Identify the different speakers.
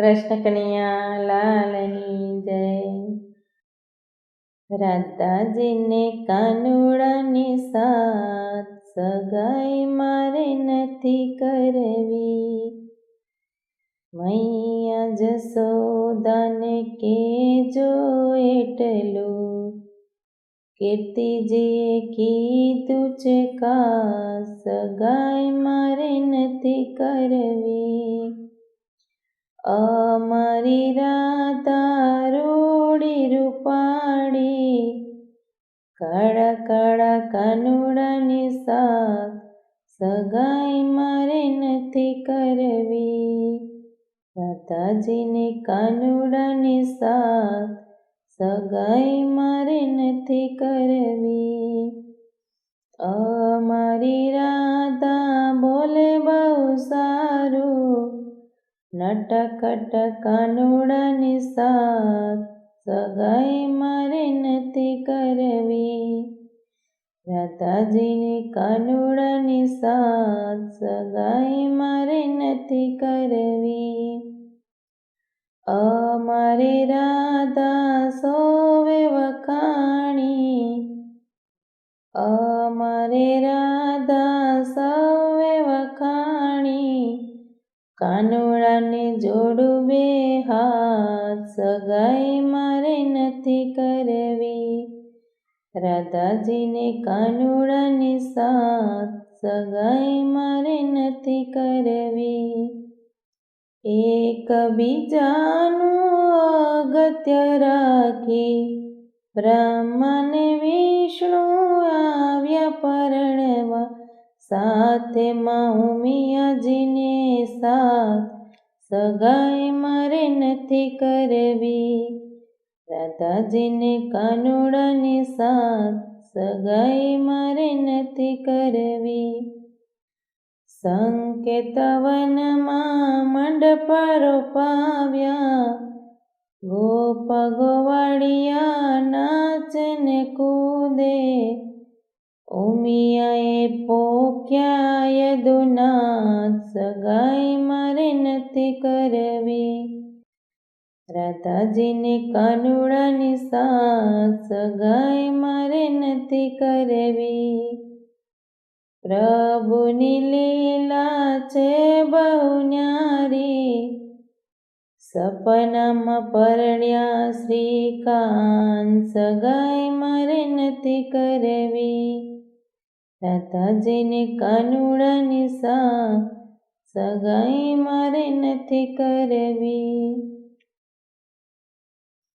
Speaker 1: કૃષ્ણ કનૈયા લાલની જય. રાધાજીને કાનુડાની સાથ સગાઈ મારે નથી કરવી. મૈયા જસોદાને કેજો એટલું, કીર્તિજીએ કીધું છે કા સગાઈ મારે નથી કરવી. અમારી રાધા રૂડી રૂપાળી, કાળા કાળા કાનુડાની સાથ સગાઈ મારે નથી કરવી. રાધાજીને કાનુડાની સાથ સગાઈ મારે નથી કરવી. અમારી રાધા બોલે બહુ સારું, નટખટ કાનુડાની સાથ સગાઈ મારે નથી કરવી. રાધાજીની કાનુડાની સાથ સગાઈ મારે નથી કરવી. અમારી રાધા સોવે વખાણી, અમારે રાધા સૌવે વખાણી, કાનુડાને જોડું બે હાથ સગાઈ મારે નથી કરવી. રાધાજીને કાનુડાની સાથ સગાઈ મારે નથી કરવી. એક બીજાનું અગત્ય રાખી બ્રહ્માને વિષ્ણુ આવ્યા પરણવા. સાથે ઉમિયાજીને સાથ સગાઈ મારે નથી કરવી. રાધાજીને કાનુડાની સાથ સગાઈ મારે નથી કરવી. સંકેતવનમાં મંડપ રોપાવ્યા, ગોપ ગોવાળિયા નાચે ને કૂદે. ઉમિયાએ પોખ્યા યદુનાથ સગાઈ મારે નથી કરવી. રાધાજીને કાનુડાની સાથ સગાઈ મારે નથી કરવી. પ્રભુની લીલા છે બહુ ન્યારી, સપનામાં પરણ્યા શ્રીકાંત સગાઈ મારે નથી કરવી. રાધાજીને કાનુડાની સાથ સગાઈ મારે નથી કરવી.